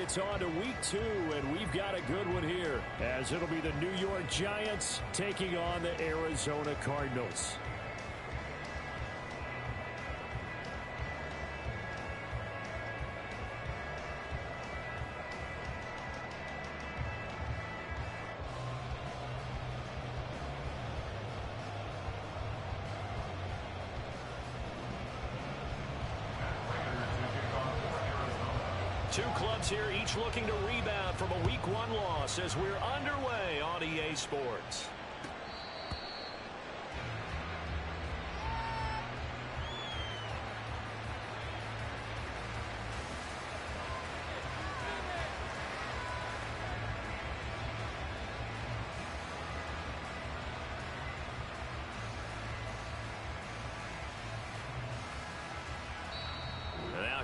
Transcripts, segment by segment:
it's on to week 2, and we've got a good one here, as it'll be the New York Giants taking on the Arizona Cardinals. Two clubs here, each looking to rebound from a Week 1 loss as we're underway on EA Sports.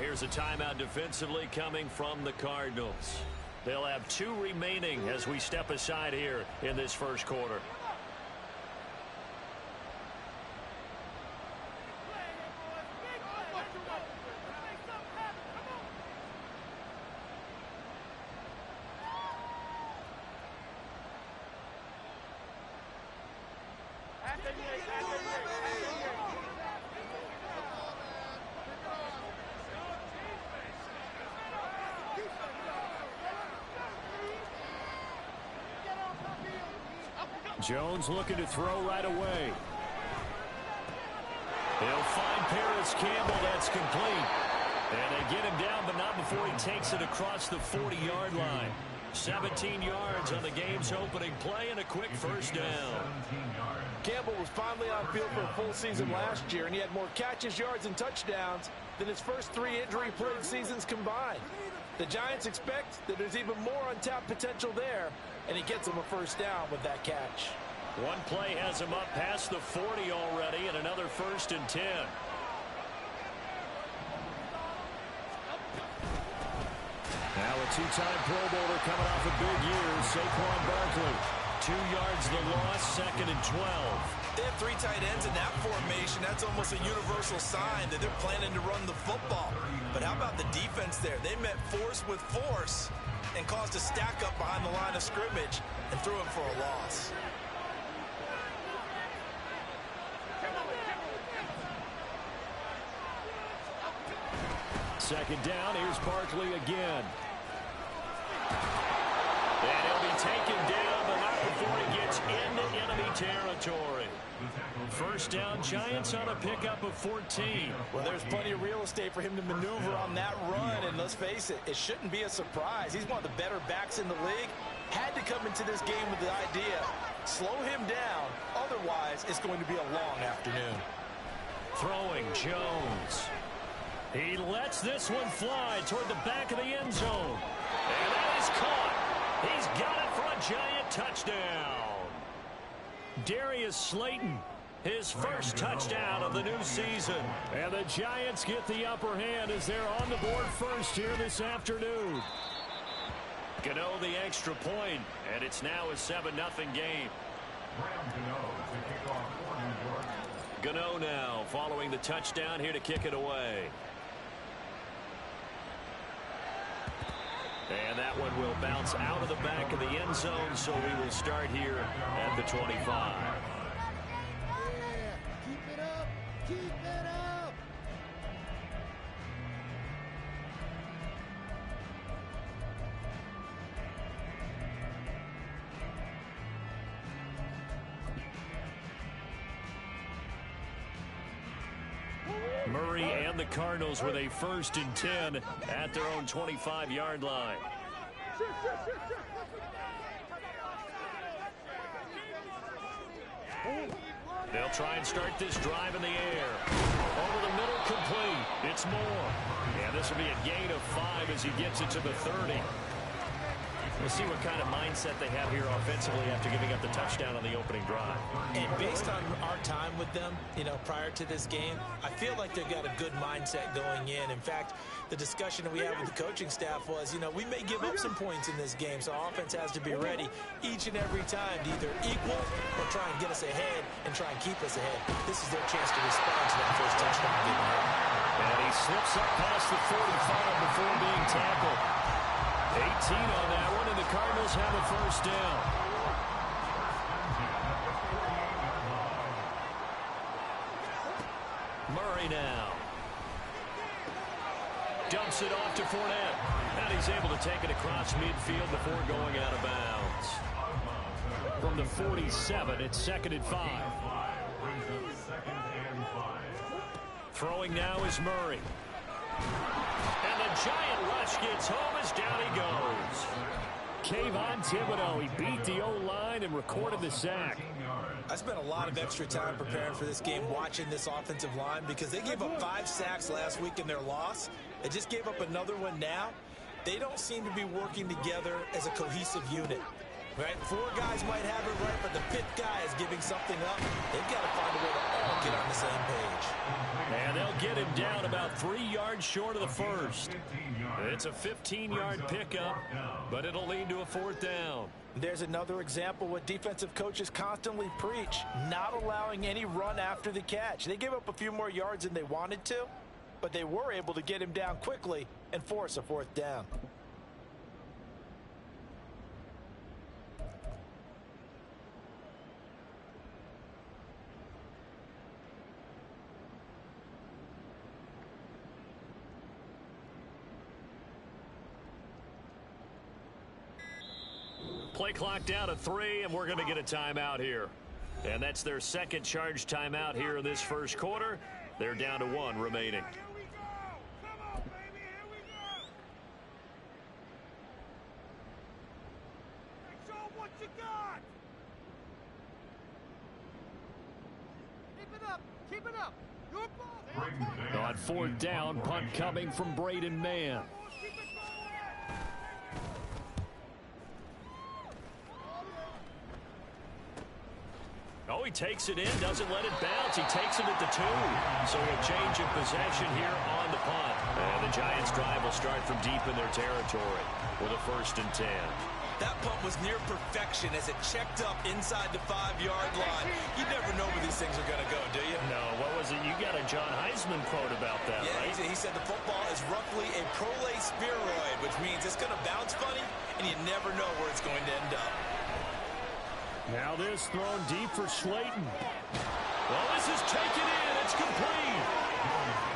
Here's a timeout defensively coming from the Cardinals. They'll have 2 remaining as we step aside here in this first quarter. Jones looking to throw right away. He'll find Paris Campbell. That's complete. And they get him down, but not before he takes it across the 40-yard line. 17 yards on the game's opening play and a quick first down. Campbell was finally on field for a full season last year, and he had more catches, yards, and touchdowns than his first 3 injury-plagued seasons combined. The Giants expect that there's even more untapped potential there, and he gets them a first down with that catch. One play has him up past the 40 already, and another 1st and 10. Now a 2-time Pro Bowler coming off a big year, Saquon Barkley. 2 yards the loss, 2nd and 12. They have 3 tight ends in that formation. That's almost a universal sign that they're planning to run the football. But how about the defense there? They met force with force and caused a stack up behind the line of scrimmage and threw him for a loss. Second down, here's Barkley again. And he'll be taken down, but not before he gets into enemy territory. First down, Giants on a pickup of 14. Well, there's plenty of real estate for him to maneuver on that run, and let's face it, it shouldn't be a surprise. He's one of the better backs in the league. Had to come into this game with the idea, slow him down, otherwise it's going to be a long afternoon. Throwing Jones. He lets this one fly toward the back of the end zone. And that is caught. He's got it for a Giant touchdown. Darius Slayton, his first touchdown of the new season. And the Giants get the upper hand as they're on the board first here this afternoon. Gano the extra point, and it's now a 7-0 game. Gano now following the touchdown here to kick it away. And that one will bounce out of the back of the end zone, so we will start here at the 25. Yeah, keep it up, keep it up. Murray and the Cardinals with a 1st and 10 at their own 25-yard line. They'll try and start this drive in the air. Over the middle, complete. It's Moore. And this will be a gain of 5 as he gets it to the 30. We'll see what kind of mindset they have here offensively after giving up the touchdown on the opening drive. And based on our time with them, prior to this game, I feel like they've got a good mindset going in. In fact, the discussion that we had with the coaching staff was, we may give up some points in this game, so our offense has to be ready each and every time to either equal or try and get us ahead and try and keep us ahead. This is their chance to respond to that first touchdown. And he slips up past the 45 before being tackled. 18 on that one, and the Cardinals have a first down. Murray now. Dumps it off to Fournette. And he's able to take it across midfield before going out of bounds. From the 47, it's 2nd and 5. Throwing now is Murray. And the giant rush gets home as down he goes. Kayvon Thibodeau, he beat the O-line and recorded the sack. I spent a lot of extra time preparing for this game watching this offensive line because they gave up 5 sacks last week in their loss. They just gave up another one now. They don't seem to be working together as a cohesive unit. Right? 4 guys might have it right, but the 5th guy is giving something up. They've got to find a way to all get on the same page. And they'll get him down about 3 yards short of the first. It's a 15-yard pickup, but it'll lead to a 4th down. There's another example what defensive coaches constantly preach, not allowing any run after the catch. They gave up a few more yards than they wanted to, but they were able to get him down quickly and force a 4th down. Play clock down to 3, and we're going to get a timeout here. And that's their 2nd charge timeout here in this first quarter. They're down to 1 remaining. Here we go. Come on, baby. Here we go. Show 'em what you got. Keep it up. Keep it up. Your ball. On 4th down, punt coming from Braden Mann. Keep it going. Oh, he takes it in, doesn't let it bounce. He takes it at the 2. So a change of possession here on the punt. And the Giants' drive will start from deep in their territory with a 1st and 10. That punt was near perfection as it checked up inside the 5-yard line. You never know where these things are going to go, do you? No, what was it? You got a John Heisman quote about that, Yeah, right? he said the football is roughly a prolate spheroid, which means it's going to bounce funny, and you never know where it's going to end up. Now this thrown deep for Slayton. Well, this is taken in. It's complete.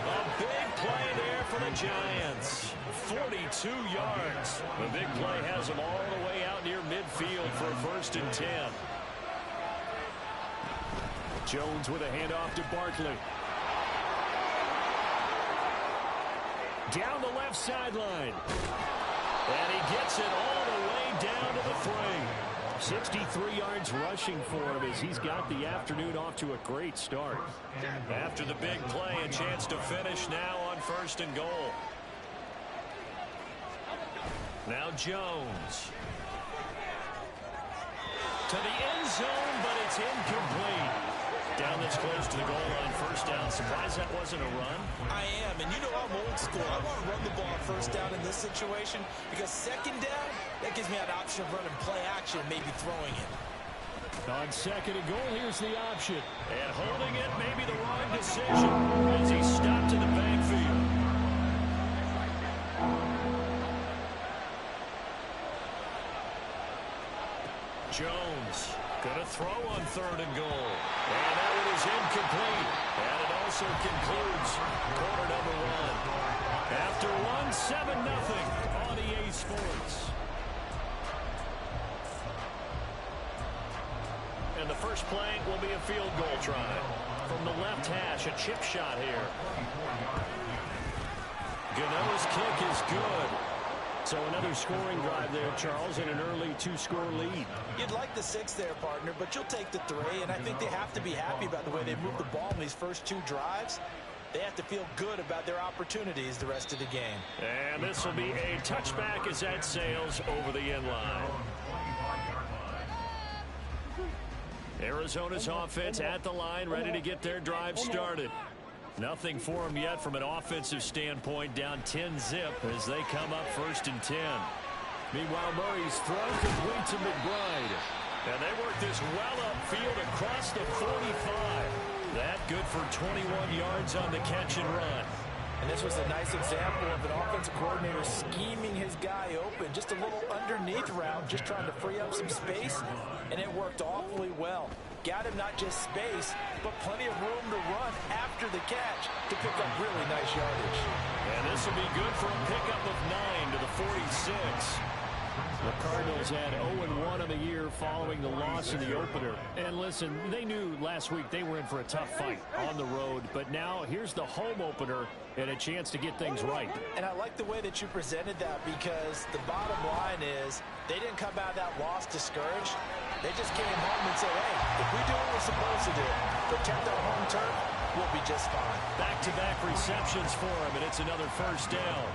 A big play there for the Giants. 42 yards. The big play has them all the way out near midfield for a 1st and 10. Jones with a handoff to Barkley. Down the left sideline. And he gets it all the way down to the 3. 63 yards rushing for him as he's got the afternoon off to a great start. After the big play, a chance to finish now on 1st and goal. Now Jones. To the end zone, but it's incomplete. Down this close to the goal line, 1st down. Surprised that wasn't a run? I am, and you know I'm old school. I want to run the ball on 1st down in this situation because 2nd down, that gives me that option of running play action, maybe throwing it. On 2nd and goal, here's the option. And holding it may be the wrong decision as he stopped in the backfield. Jones gonna throw on 3rd and goal. And that one is incomplete. And it also concludes quarter number 1. After 1, 7-0 on EA Sports. And the first play will be a field goal try. From the left hash, a chip shot here. Gano's kick is good. So another scoring drive there, Charles, and an early 2-score lead. You'd like the 6 there, partner, but you'll take the 3, and I think they have to be happy about the way they moved the ball in these first 2 drives. They have to feel good about their opportunities the rest of the game. And this will be a touchback as that sails over the end line. Arizona's offense at the line, ready to get their drive started. Nothing for them yet from an offensive standpoint, down 10-zip as they come up 1st and 10. Meanwhile, Murray's throw complete to McBride. And they work this well upfield across the 45. That good for 21 yards on the catch and run. And this was a nice example of an offensive coordinator scheming his guy open. Just a little underneath route, just trying to free up some space, and it worked awfully well. Got him not just space, but plenty of room to run after the catch to pick up really nice yardage. And this will be good for a pickup of 9 to the 46. The Cardinals had 0-1 on the year following the loss in the opener. And listen, they knew last week they were in for a tough fight on the road. But now here's the home opener and a chance to get things right. And I like the way that you presented that, because the bottom line is they didn't come out of that loss discouraged. They just came home and said, hey, if we do what we're supposed to do, protect our home turf, we'll be just fine. Back-to-back receptions for him, and it's another first down.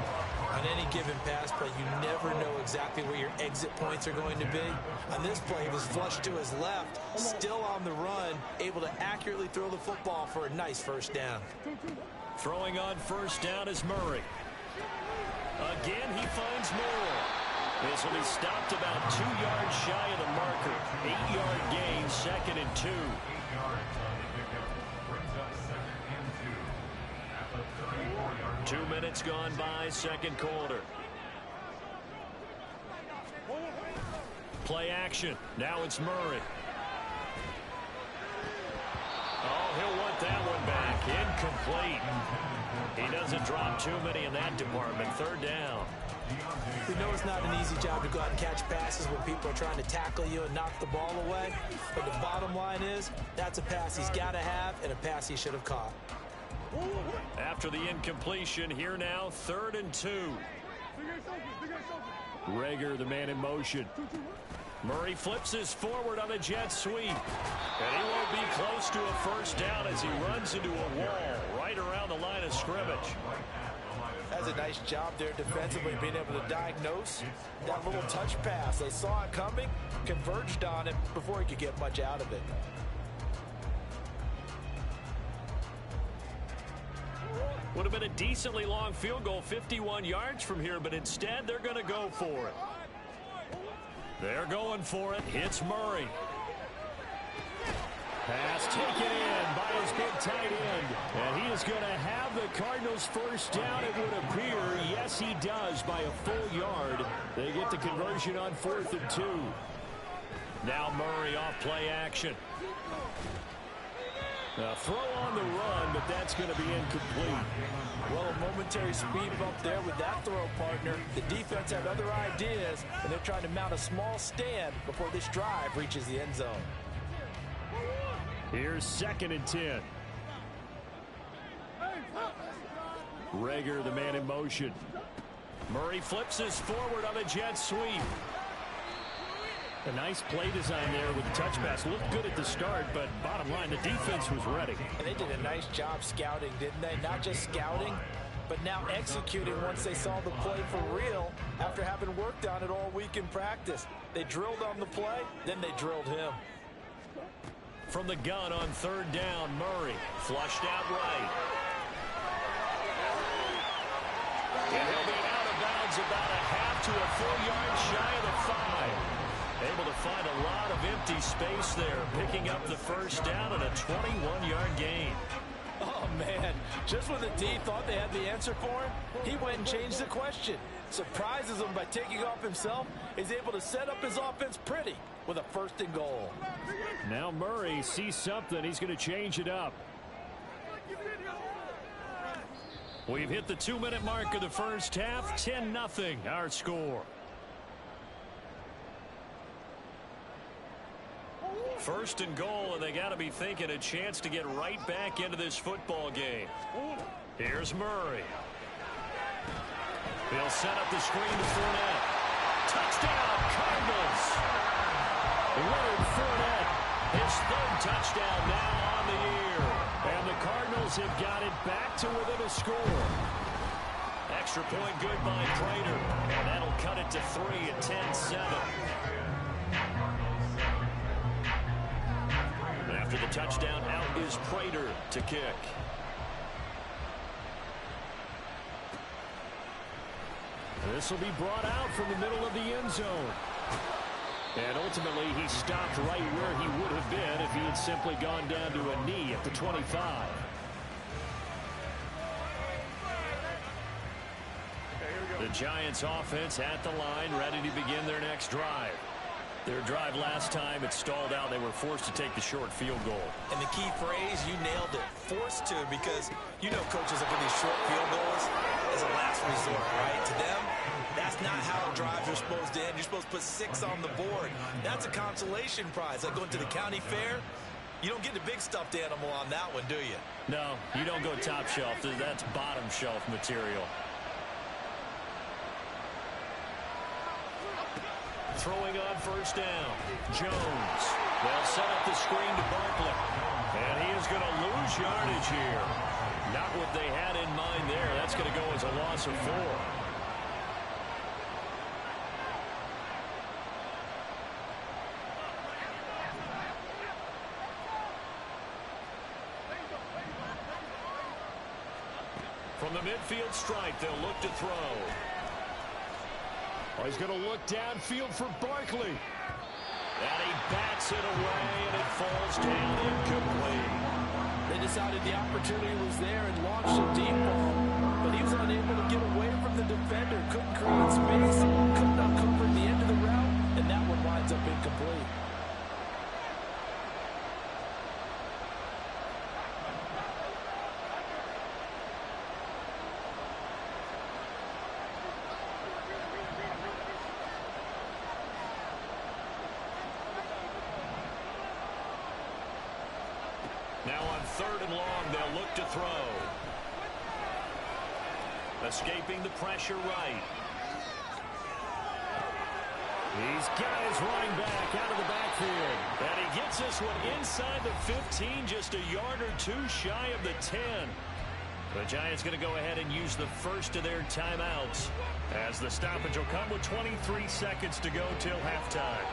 On any given pass play, you never know exactly where your exit points are going to be. On this play, he was flushed to his left, still on the run, able to accurately throw the football for a nice first down. Throwing on first down is Murray. Again, he finds more. This will be stopped about 2 yards shy of the marker. 8-yard gain, 2nd and 2. Two minutes gone by, second quarter. Play action. Now it's Murray. Oh, he'll want that one back. Incomplete. He doesn't drop too many in that department. Third down. We know it's not an easy job to go out and catch passes when people are trying to tackle you and knock the ball away. But the bottom line is, that's a pass he's got to have and a pass he should have caught. After the incompletion, here now, 3rd and 2. Rager, the man in motion. Murray flips his forward on a jet sweep. And he won't be close to a first down as he runs into a wall right around the line of scrimmage. That's a nice job there defensively, being able to diagnose that little touch pass. They saw it coming, converged on it before he could get much out of it. Would have been a decently long field goal, 51 yards from here, but instead they're going to go for it. They're going for it. Hits Murray. Pass taken in by his big tight end. And he is going to have the Cardinals first down, it would appear. Yes, he does, by a full yard. They get the conversion on 4th and 2. Now Murray off play action. A throw on the run, but that's going to be incomplete. Well, a momentary speed bump there with that throw, partner. The defense had other ideas, and they're trying to mount a small stand before this drive reaches the end zone. Here's 2nd and 10. Rager, the man in motion. Murray flips his forward on a jet sweep. A nice play design there with the touch pass. Looked good at the start, but bottom line, the defense was ready. And they did a nice job scouting, didn't they? Not just scouting, but now executing once they saw the play for real after having worked on it all week in practice. They drilled on the play, then they drilled him. From the gun on 3rd down, Murray flushed out right. And he'll be out of bounds about a half to a full yard shy of the 5. Able to find a lot of empty space there, picking up the first down and a 21-yard gain. Oh, man. Just when the D thought they had the answer for him, he went and changed the question. Surprises him by taking off himself. He's able to set up his offense pretty with a 1st and goal. Now Murray sees something. He's going to change it up. We've hit the 2-minute mark of the first half. 10-0 our score. 1st and goal, and they got to be thinking a chance to get right back into this football game. Here's Murray. He'll set up the screen to Fournette. Touchdown, Cardinals! Leonard Fournette, his 3rd touchdown now on the year. And the Cardinals have got it back to within a score. Extra point good by Prater, and that'll cut it to 3 at 10-7. After the touchdown, out is Prater to kick. This will be brought out from the middle of the end zone. And ultimately, he stopped right where he would have been if he had simply gone down to a knee at the 25. Giants offense at the line, ready to begin their next drive. Their drive last time, it stalled out. They were forced to take the short field goal. And the key phrase, you nailed it, forced to, because you know coaches look at these short field goals as a last resort, right? To them, that's not how drives are supposed to end. You're supposed to put 6 on the board. That's a consolation prize. Like going to the county fair, you don't get the big stuffed animal on that one, do you? No, you don't go top shelf. That's bottom shelf material. Throwing on first down. Jones. They'll set up the screen to Barkley. And he is going to lose yardage here. Not what they had in mind there. That's going to go as a loss of 4. From the midfield stripe, they'll look to throw. Oh, he's going to look downfield for Barkley. And he bats it away, and it falls down incomplete. They decided the opportunity was there and launched a deep ball, but he was unable to get away from the defender, couldn't create space, couldn't uncover the end of the route, and that one winds up incomplete. Now on 3rd and long, they'll look to throw. Escaping the pressure right. He's got his running back out of the backfield. And he gets this one inside the 15, just a yard or 2 shy of the 10. The Giants going to go ahead and use the first of their timeouts, as the stoppage will come with 23 seconds to go till halftime.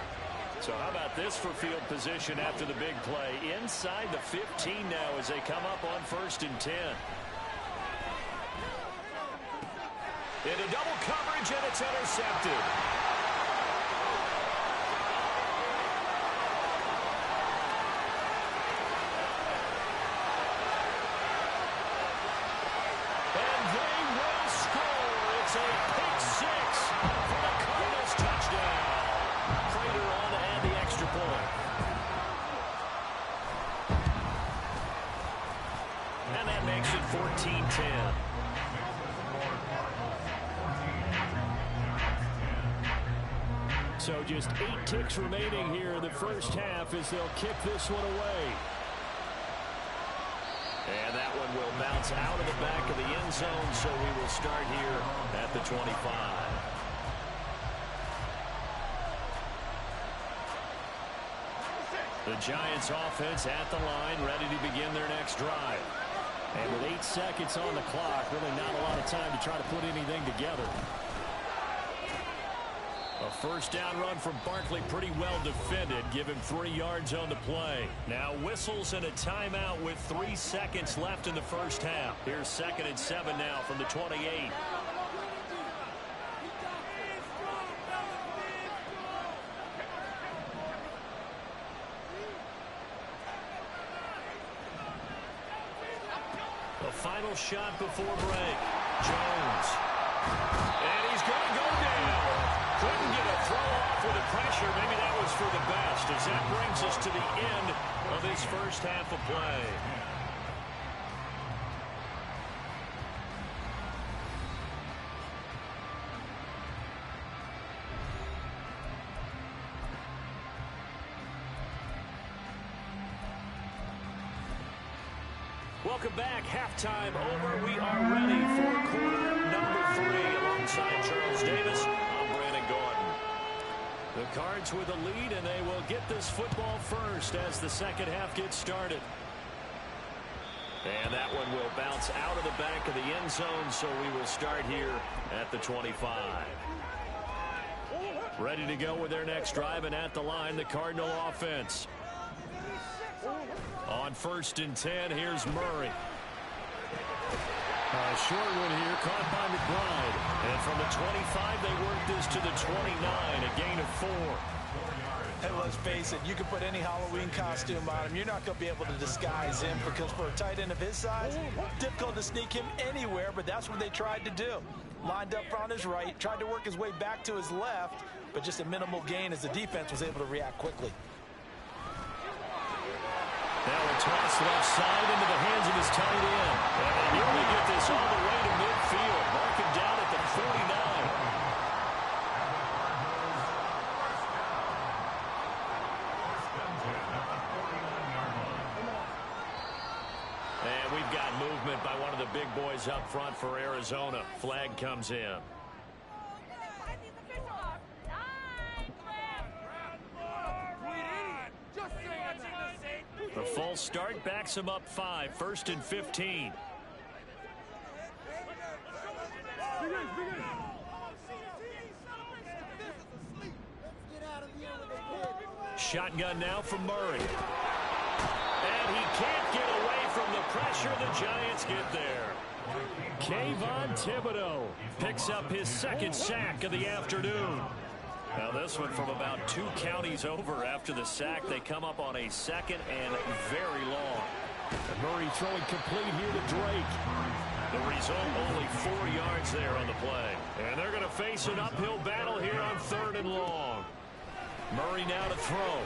So how about this for field position after the big play? Inside the 15 now as they come up on 1st and 10. Into double coverage, and it's intercepted. And they will score. It's a pick 6 for the Cardinals touchdown. Prater on to add the extra point. And that makes it 14-10. So just 8 ticks remaining here in the first half as they'll kick this one away. And that one will bounce out of the back of the end zone, so we will start here at the 25. The Giants offense at the line, ready to begin their next drive. And with 8 seconds on the clock, really not a lot of time to try to put anything together. A first down run from Barkley, pretty well defended. Give him 3 yards on the play. Now whistles and a timeout with 3 seconds left in the first half. Here's 2nd and 7 now from the 28. The final shot before break. Jones. And he's going to go down. Couldn't get a throw off with the pressure. Maybe that was for the best, as that brings us to the end of this first half of play. Welcome back. Halftime over. We are ready for quarter number 3 alongside Charles Davis. I'm Brandon Gordon. The Cards with a lead, and they will get this football first as the second half gets started. And that one will bounce out of the back of the end zone, so we will start here at the 25. Ready to go with their next drive, and at the line, the Cardinal offense. On 1st and 10, here's Murray. A short one here, caught by McBride. And from the 25, they work this to the 29, a gain of 4. Hey, let's face it, you can put any Halloween costume on him. You're not going to be able to disguise him, because for a tight end of his size, difficult to sneak him anywhere, but that's what they tried to do. lined up on his right, tried to work his way back to his left, but just a minimal gain as the defense was able to react quickly. Now a toss left side into the hands of his tight end. And they nearly get this all the way to midfield. Mark him down at the 49. And we've got movement by one of the big boys up front for Arizona. Flag comes in. The full start backs him up 5, 1st and 15. Shotgun now from Murray. And he can't get away from the pressure. The Giants get there. Kayvon Thibodeau picks up his 2nd sack of the afternoon. Now this one from about 2 counties over after the sack. They come up on a 2nd and very long. And Murray throwing complete here to Drake. The result, only 4 yards there on the play. And they're going to face an uphill battle here on 3rd and long. Murray now to throw.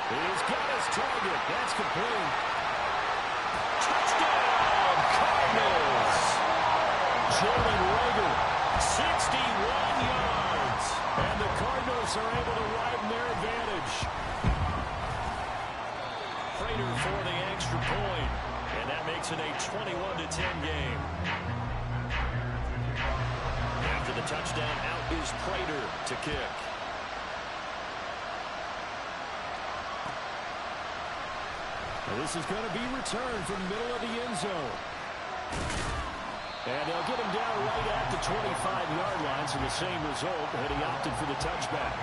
He's got his target. That's complete. Touchdown, Cardinals. Jalen Reagor, 61 yards. And the Cardinals are able to widen their advantage. Prater for the extra point. And that makes it a 21-10 game. After the touchdown, out is Prater to kick. This is going to be returned from the middle of the end zone. And they'll get him down right at the 25-yard line, so the same result, and he opted for the touchback.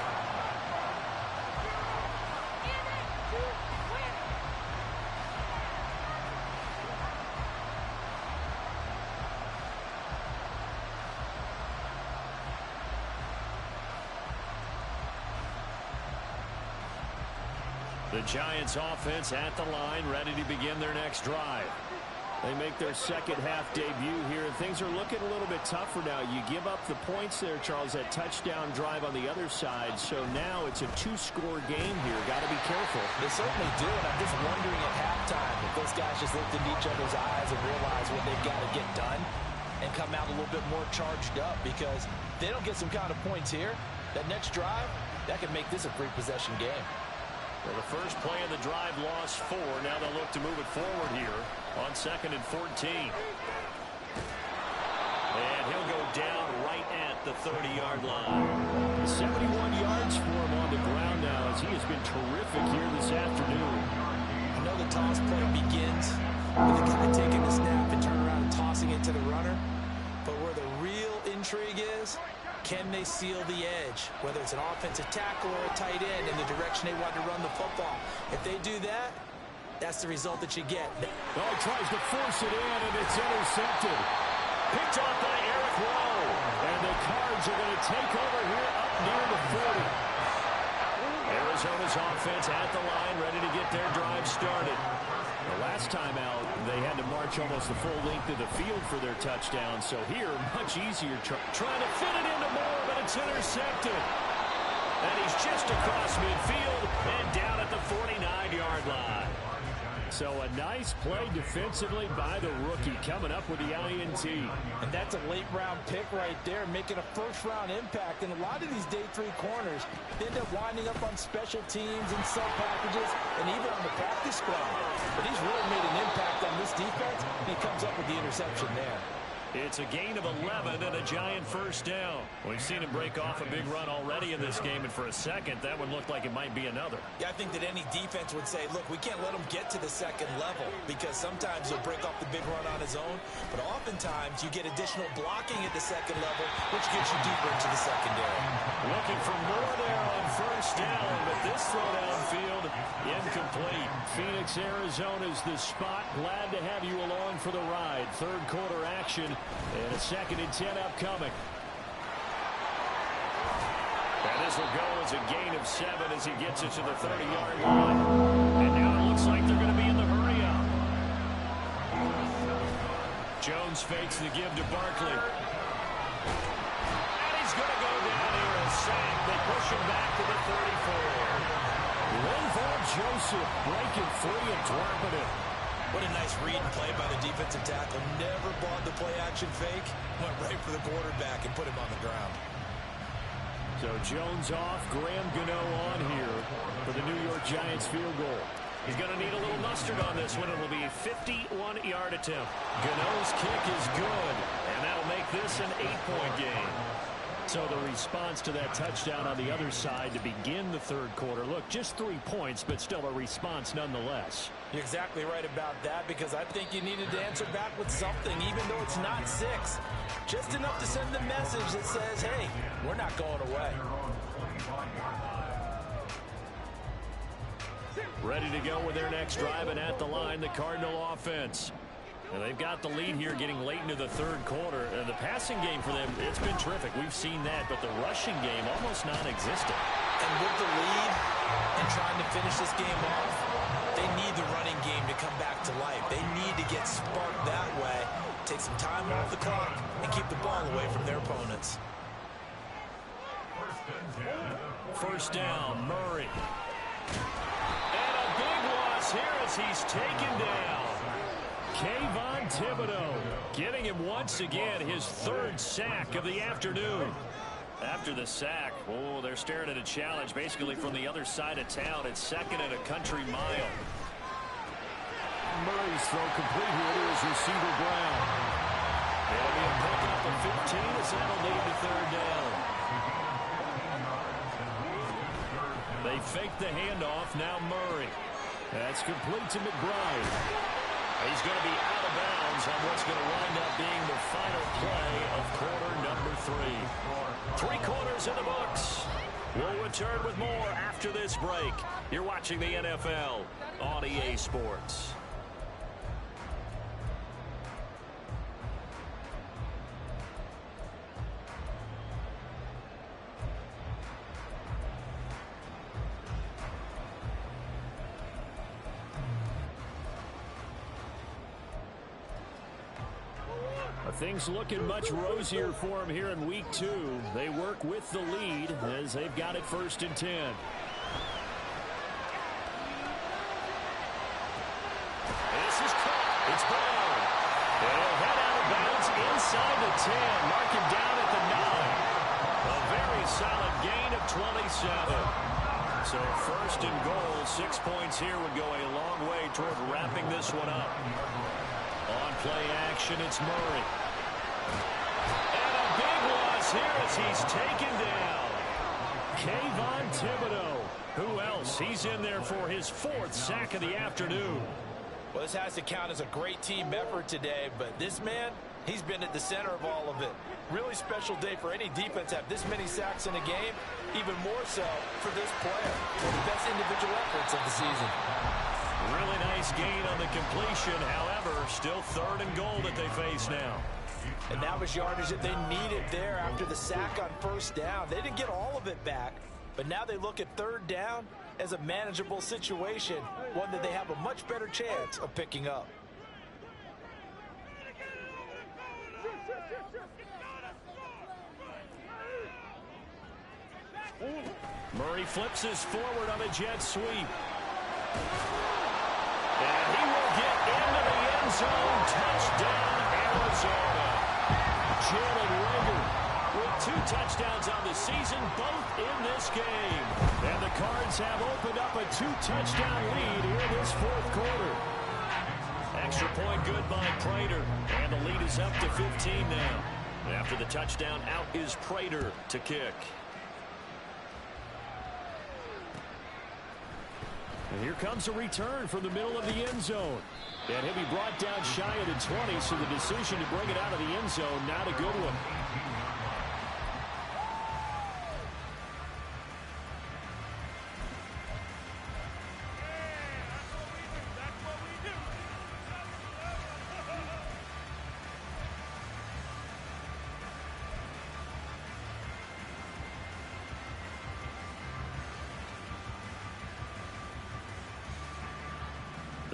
The Giants offense at the line, ready to begin their next drive. They make their second half debut here, and things are looking a little bit tougher now. You give up the points there, Charles, that touchdown drive on the other side. So now it's a 2-score game here. Got to be careful. They certainly do, and I'm just wondering at halftime if those guys just looked into each other's eyes and realized what they've got to get done and come out a little bit more charged up, because they don't get some kind of points here. That next drive, that could make this a 3-possession game. Well, the first play of the drive lost 4. Now they'll look to move it forward here on 2nd and 14. And he'll go down right at the 30-yard line. 71 yards for him on the ground now, as he has been terrific here this afternoon. I know the toss play begins with the guy taking the snap and turning around and tossing it to the runner. But where the real intrigue is, can they seal the edge, whether it's an offensive tackle or a tight end, in the direction they want to run the football? If they do that, that's the result that you get. Oh, he tries to force it in, and it's intercepted. Picked off by Eric Rowe. And the Cards are going to take over here up near the 40. Arizona's offense at the line, ready to get their drive started. The last time out, they had to march almost the full length of the field for their touchdown. So here, much easier trying to fit it into Moore, but it's intercepted. And he's just across midfield and down at the 49-yard line. So a nice play defensively by the rookie, coming up with the INT. And that's a late-round pick right there, making a first-round impact. And a lot of these day 3 corners end up winding up on special teams and sub packages and even on the practice squad. But he's really made an impact on this defense, and he comes up with the interception there. It's a gain of 11 and a Giant first down. We've seen him break off a big run already in this game, and for a second, that one looked like it might be another. Yeah, I think that any defense would say, look, we can't let him get to the second level, because sometimes he'll break off the big run on his own, but oftentimes you get additional blocking at the second level, which gets you deeper into the secondary. Looking for more there on first down, but this throw downfield incomplete. Phoenix, Arizona is the spot. Glad to have you along for the ride. Third quarter action. And a 2nd and 10 upcoming. And this will go as a gain of 7 as he gets it to the 30-yard line. And now it looks like they're going to be in the hurry-up. Jones fakes the give to Barkley. And he's going to go down here a sack. They push him back to the 34. Linval Joseph breaking free and dropping it. What a nice read and play by the defensive tackle. Never bought the play-action fake. Went right for the quarterback and put him on the ground. So Jones off, Graham Gano on here for the New York Giants field goal. He's going to need a little mustard on this one. It will be a 51-yard attempt. Gano's kick is good, and that'll make this an 8-point game. So the response to that touchdown on the other side to begin the third quarter. Look, just 3 points, but still a response nonetheless. You're exactly right about that, because I think you needed to answer back with something, even though it's not 6. Just enough to send the message that says, hey, we're not going away. Ready to go with their next drive, and at the line, the Cardinal offense. And they've got the lead here getting late into the third quarter. And the passing game for them, it's been terrific. We've seen that, but the rushing game almost non-existent. And with the lead and trying to finish this game off, they need the running game to come back to life. They need to get sparked that way, take some time off the clock, and keep the ball away from their opponents. First down, Murray. And a big loss here as he's taken down. Kayvon Thibodeau getting him once again, his 3rd sack of the afternoon. After the sack, oh, they're staring at a challenge basically from the other side of town. It's 2nd and a country mile. Murray's throw complete here to his receiver Brown. It'll be a pickup of 15 as that'll lead to 3rd down. They fake the handoff, now Murray. That's complete to McBride. He's going to be out of bounds on what's going to wind up being the final play of quarter number 3. 3 quarters in the books. We'll return with more after this break. You're watching the NFL on EA Sports. Things looking much rosier for him here in week 2. They work with the lead as they've got it 1st and 10. This is caught. It's Brown. They'll head out of bounds inside the 10. Mark him down at the 9. A very solid gain of 27. So 1st and goal, 6 points here would go a long way toward wrapping this one up. On play action, it's Murray. And a big loss here as he's taken down. Kayvon Thibodeau. Who else? He's in there for his 4th sack of the afternoon. Well, this has to count as a great team effort today, but this man, he's been at the center of all of it. Really special day for any defense to have this many sacks in a game, even more so for this player. One of the best individual efforts of the season. Really nice gain on the completion. However, still 3rd and goal that they face now. And that was yardage that they needed there after the sack on 1st down. They didn't get all of it back, but now they look at 3rd down as a manageable situation, one that they have a much better chance of picking up. Murray flips his forward on a jet sweep. And he will get into the end zone. Touchdown, Arizona. Jalen Reagor with 2 touchdowns on the season, both in this game. And the Cards have opened up a 2-touchdown lead here in this 4th quarter. Extra point good by Prater. And the lead is up to 15 now. After the touchdown, out is Prater to kick. And here comes a return from the middle of the end zone. And he'll be brought down shy of the 20, so the decision to bring it out of the end zone, not a good one.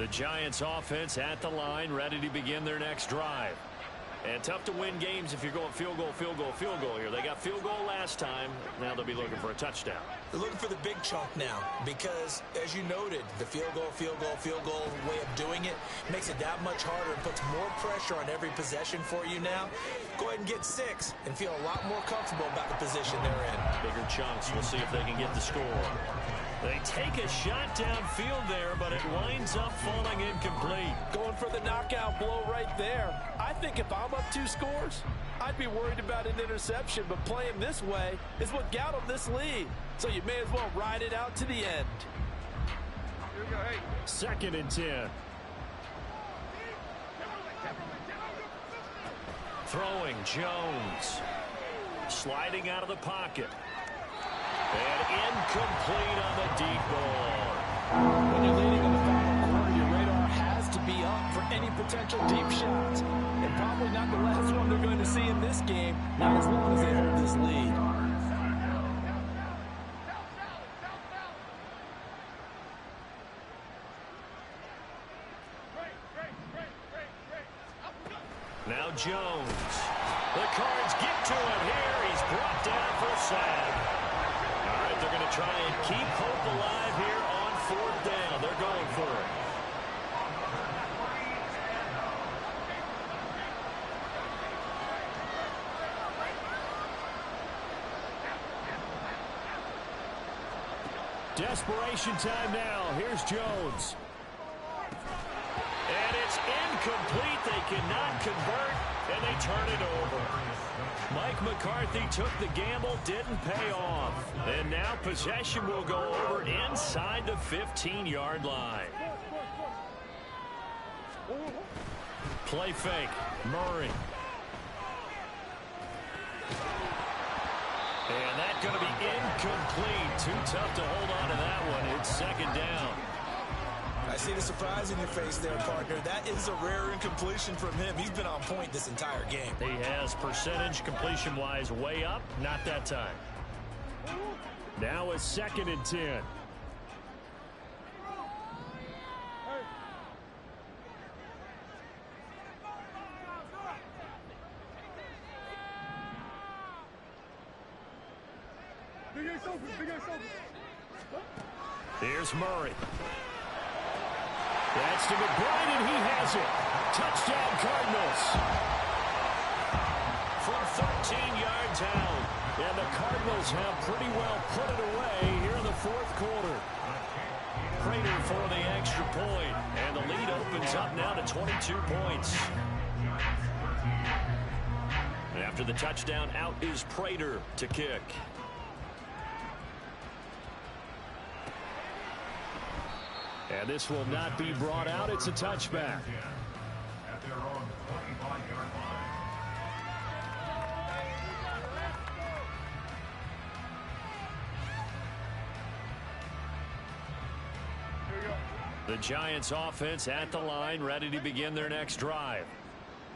The Giants offense at the line, ready to begin their next drive. And tough to win games if you're going field goal, field goal, field goal here. They got field goal last time. Now they'll be looking for a touchdown. They're looking for the big chunk now because, as you noted, the field goal way of doing it makes it that much harder and puts more pressure on every possession for you now. Go ahead and get 6 and feel a lot more comfortable about the position they're in. Bigger chunks. We'll see if they can get the score. They take a shot downfield there, but it winds up falling incomplete. Going for the knockout blow right there. I think if I'm up 2 scores, I'd be worried about an interception, but playing this way is what got them this lead. So you may as well ride it out to the end. Here we go, hey. 2nd and 10. Throwing Jones. Sliding out of the pocket. And incomplete on the deep ball. When you're leading in the final quarter, your radar has to be up for any potential deep shots. And probably not the last one they're going to see in this game, not as long as they hold this lead. Now Jones. The Cards get to him here. He's brought down for a sack. All right, they're going to try and keep hope alive here on 4th down. They're going for it. Desperation time now. Here's Jones. And it's incomplete. They cannot convert, and they turn it over. Mike McCarthy took the gamble, didn't pay off. And now possession will go over inside the 15-yard line. Play fake. Murray. And that's going to be incomplete. Too tough to hold on to that one. It's 2nd down. I see the surprise in your face there, partner. That is a rare incompletion from him. He's been on point this entire game. He has percentage completion-wise way up. Not that time. Now a 2nd and 10. Here's Murray. That's to McBride, and he has it. Touchdown, Cardinals. From 13 yards out. And the Cardinals have pretty well put it away here in the 4th quarter. Prater for the extra point. And the lead opens up now to 22 points. After the touchdown, out is Prater to kick. And this will not be brought out. It's a touchback. The Giants offense at the line, ready to begin their next drive.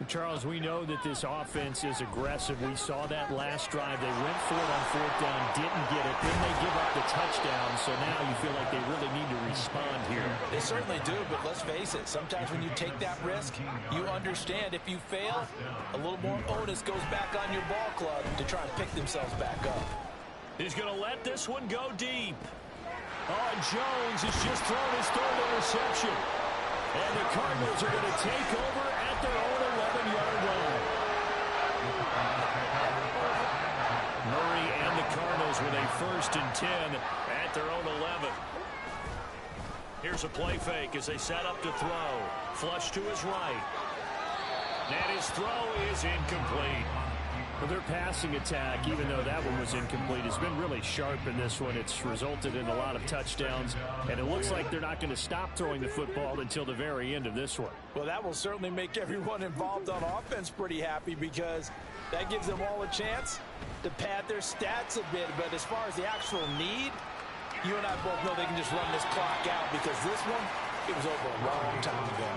Charles, we know that this offense is aggressive. We saw that last drive. They went for it on 4th down, didn't get it. Then they give up the touchdown. So now you feel like they really need to respond here. They certainly do, but let's face it. Sometimes when you take that risk, you understand if you fail, a little more onus goes back on your ball club to try and pick themselves back up. He's going to let this one go deep. Oh, and Jones has just thrown his 3rd interception. And the Cardinals are going to take over at their own 11-yard line. Murray and the Cardinals with a 1st and 10 at their own 11. Here's a play fake as they set up to throw. Flush to his right. And his throw is incomplete. Well, their passing attack, even though that one was incomplete, has been really sharp in this one. It's resulted in a lot of touchdowns, and it looks like they're not going to stop throwing the football until the very end of this one. Well, that will certainly make everyone involved on offense pretty happy because that gives them all a chance to pad their stats a bit. But as far as the actual need, you and I both know they can just run this clock out because this one, it was over a long time ago.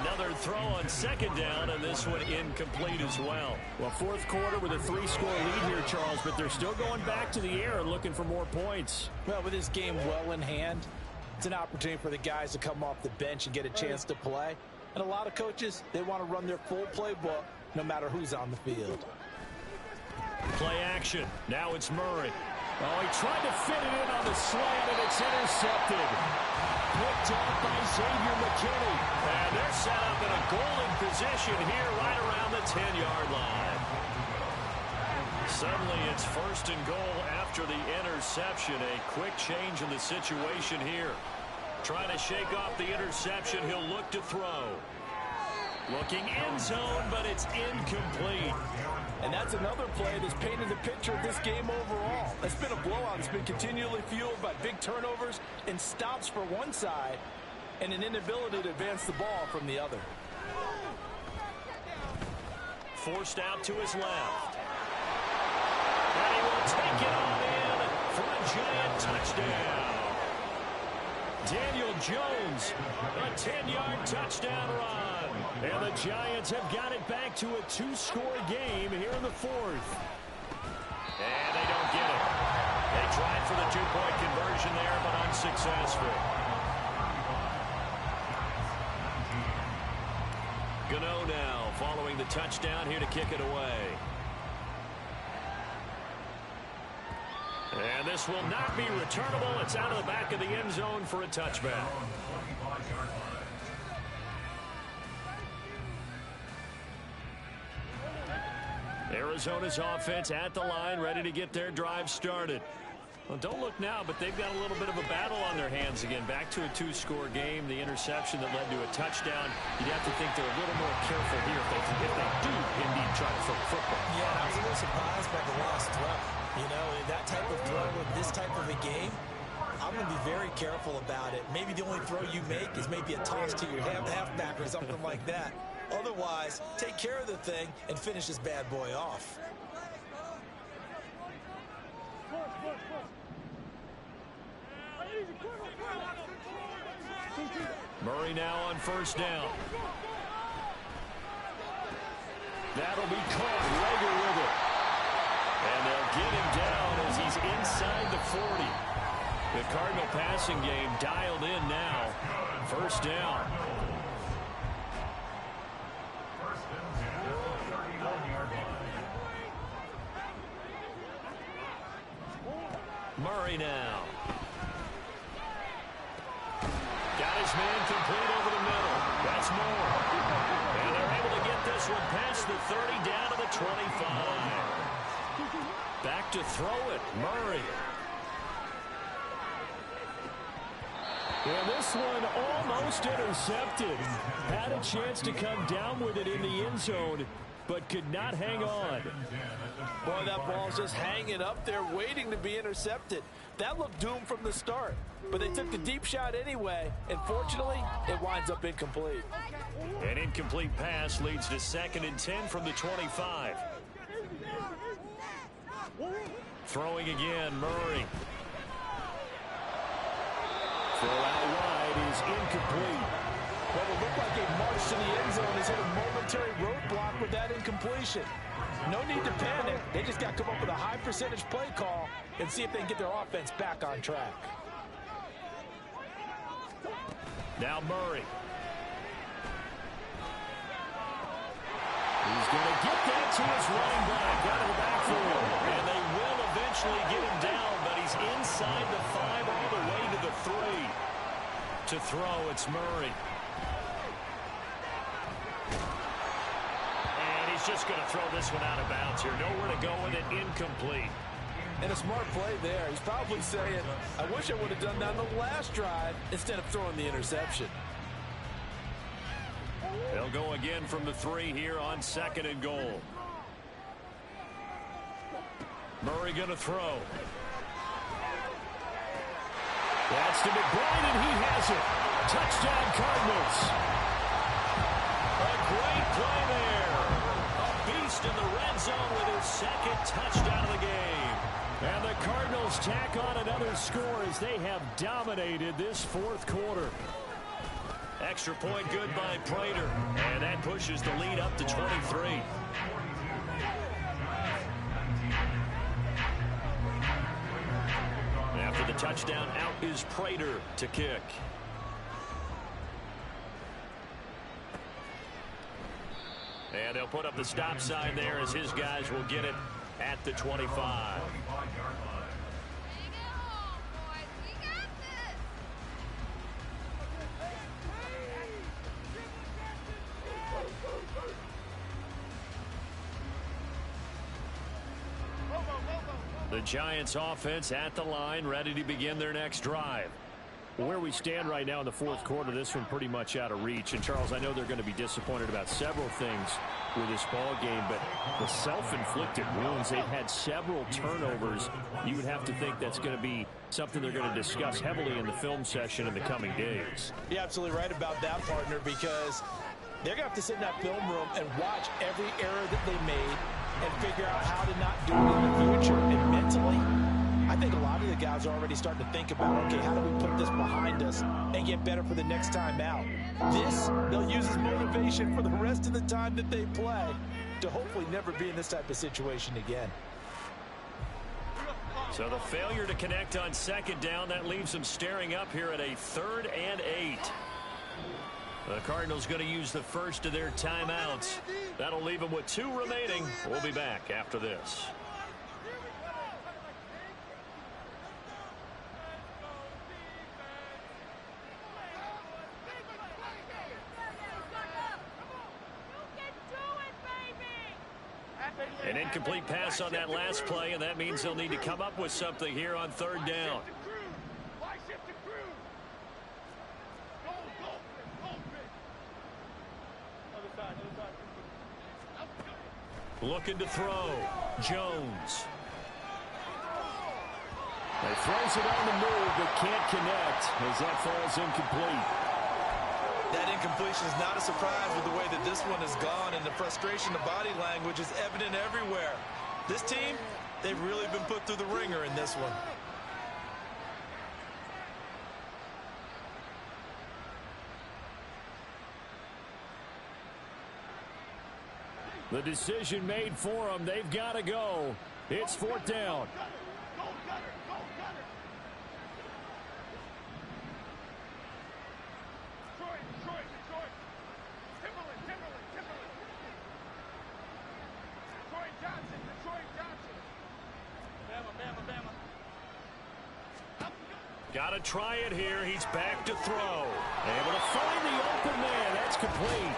Another throw on 2nd down, and this one incomplete as well. Well, 4th quarter with a 3-score lead here, Charles, but they're still going back to the air and looking for more points. Well, with this game well in hand, it's an opportunity for the guys to come off the bench and get a chance to play. And a lot of coaches, they want to run their full playbook no matter who's on the field. Play action. Now it's Murray. Oh, he tried to fit it in on the slant, and it's intercepted. Picked off by Xavier McKinney. And they're set up in a golden position here right around the 10-yard line. Suddenly it's first and goal after the interception. A quick change in the situation here. Trying to shake off the interception. He'll look to throw. Looking end zone, but it's incomplete. And that's another play that's painted the picture of this game overall. It's been a blowout. It's been continually fueled by big turnovers and stops for one side and an inability to advance the ball from the other. Forced out to his left. And he will take it on in for a giant touchdown. Daniel Jones, a 10-yard touchdown run. And the Giants have got it back to a 2-score game here in the fourth. And they don't get it. They tried for the 2-point conversion there, but unsuccessful. Gano now following the touchdown here to kick it away. And this will not be returnable. It's out of the back of the end zone for a touchback. Arizona's offense at the line, ready to get their drive started. Well, don't look now, but they've got a little bit of a battle on their hands again. Back to a 2-score game. The interception that led to a touchdown. You'd have to think they're a little more careful here if they do indeed try to throw the football. Yeah, I was a little surprised by the last throw. You know, that type of throw in this type of a game, I'm going to be very careful about it. Maybe the only throw you make is maybe a toss to your halfback or something like that. Otherwise, take care of the thing and finish this bad boy off. Murray now on first down. That'll be caught. Rager with it. And they'll get him down as he's inside the 40. The Cardinal passing game dialed in now. First down. Murray now. Got his man complete over the middle. That's more. And they're able to get this one past the 30 down to the 25. Back to throw it. Murray. And this one almost intercepted. Had a chance to come down with it in the end zone, but could not hang on. Boy, that ball's just hanging up there waiting to be intercepted. That looked doomed from the start, but they took the deep shot anyway, and fortunately, it winds up incomplete. An incomplete pass leads to 2nd and 10 from the 25. Throwing again, Murray. Throw out wide is incomplete. Well, it looked like a march to the end zone has hit a momentary roadblock with that incompletion. No need to panic. They just got to come up with a high percentage play call and see if they can get their offense back on track. Now Murray. He's going to get that to his running back out of the backfield. And they will eventually get him down, but he's inside the 5 all the way to the 3. To throw, it's Murray. And he's just going to throw this one out of bounds here. Nowhere to go with it, incomplete. And a smart play there. He's probably saying, I wish I would have done that on the last drive instead of throwing the interception. They'll go again from the 3 here on 2nd and goal. Murray going to throw. That's to McBride, and he has it. Touchdown, Cardinals. A great play there. A beast in the red zone with his 2nd touchdown of the game. And the Cardinals tack on another score as they have dominated this 4th quarter. Extra point good by Prater. And that pushes the lead up to 23. After the touchdown, out is Prater to kick. And they'll put up the stop sign there as his guys will get it at the 25. The Giants offense at the line, ready to begin their next drive. Where we stand right now in the fourth quarter, this one pretty much out of reach. And, Charles, I know they're going to be disappointed about several things with this ball game, but the self-inflicted wounds, they've had several turnovers. You would have to think that's going to be something they're going to discuss heavily in the film session in the coming days. You're absolutely right about that, partner, because they're going to have to sit in that film room and watch every error that they made and figure out how to not do it in the future. And mentally, I think a lot of the guys are already starting to think about, okay, how do we put this behind us and get better for the next time out? This, they'll use as motivation for the rest of the time that they play to hopefully never be in this type of situation again. So the failure to connect on second down, that leaves them staring up here at a 3rd and 8. The Cardinals going to use the first of their timeouts. That'll leave them with 2 remaining. We'll be back after this. An incomplete pass on that last play, and that means they'll need to come up with something here on 3rd down. Looking to throw. Jones. He throws it on the move, but can't connect as that falls incomplete. That incompletion is not a surprise with the way that this one has gone, and the frustration, the body language is evident everywhere. This team, they've really been put through the ringer in this one. The decision made for them. They've got to go. It's 4th down. Got to try it here. He's back to throw. Able to find the open man. That's complete.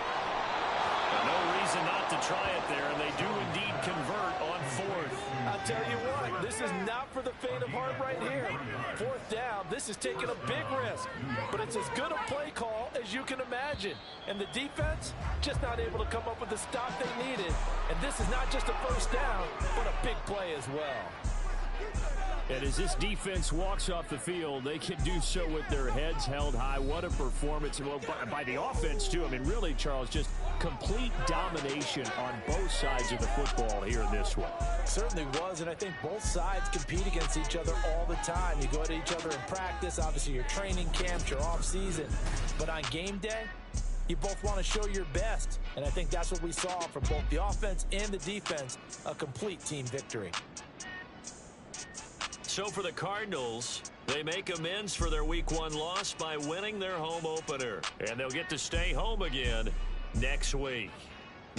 No reason not to try it there, and they do indeed convert on 4th. I'll tell you what, this is not for the faint of heart right here. 4th down, this is taking a big risk, but it's as good a play call as you can imagine. And the defense, just not able to come up with the stop they needed. And this is not just a 1st down, but a big play as well. And as this defense walks off the field, they can do so with their heads held high. What a performance by the offense, too. I mean, really, Charles, just complete domination on both sides of the football here in this one. Certainly was, and I think both sides compete against each other all the time. You go at each other in practice, obviously your training camps, your off-season. But on game day, you both want to show your best. And I think that's what we saw from both the offense and the defense, a complete team victory. So for the Cardinals, they make amends for their Week 1 loss by winning their home opener. And they'll get to stay home again next week.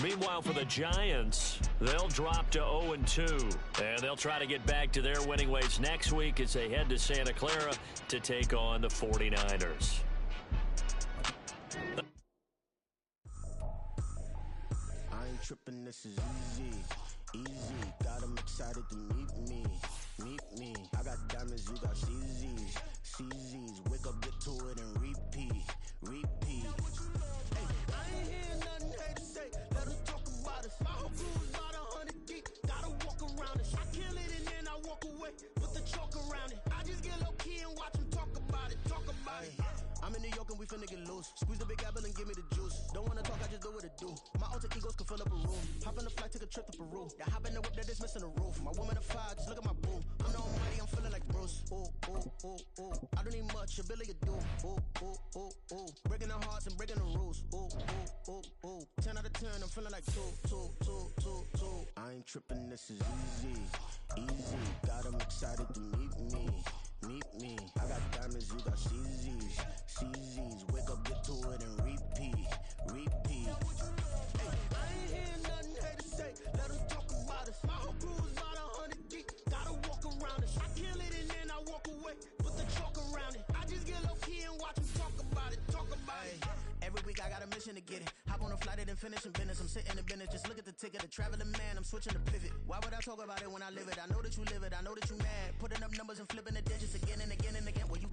Meanwhile, for the Giants, they'll drop to 0-2. And they'll try to get back to their winning ways next week as they head to Santa Clara to take on the 49ers. I ain't tripping, this is easy. Easy, got them excited to meet me. Meet me, I got diamonds, you got CZs. CZs, wake up, get to it, and repeat. Repeat. Hey, I ain't hear nothing hate to say. Let us talk about it. My whole crew is about 100 deep. Gotta walk around it. I kill it and then I walk away with the chalk around it. I just get low key and watch them talk about it. Talk about it. I'm in New York and we finna get loose. Squeeze the big apple and give me the juice. Don't wanna talk, I just do what it do. My alter egos can fill up a room. Hop in the flight, take a trip to Peru. That hop in the whip that is missing the roof. My woman a fire, just look at my boo. I'm the almighty, I'm feeling like Bruce. Ooh, ooh, ooh, ooh. I don't need much, ability to do. Ooh, ooh, ooh, ooh. Breaking the hearts and breaking the rules. Ooh, ooh, ooh, ooh. 10 out of 10, I'm feeling like 2. I ain't tripping, this is easy. Easy, got them excited to meet me. Meet me, I got diamonds, you got CZs. CZs, wake up, get to it, and repeat. Repeat. Hey, I ain't hear I got a mission to get it. Hop on a flight and then finish in business. I'm sitting in business, just look at the ticket. A traveling man, I'm switching to pivot. Why would I talk about it when I live it? I know that you live it, I know that you mad. Putting up numbers and flipping the digits again and again and again. Well, you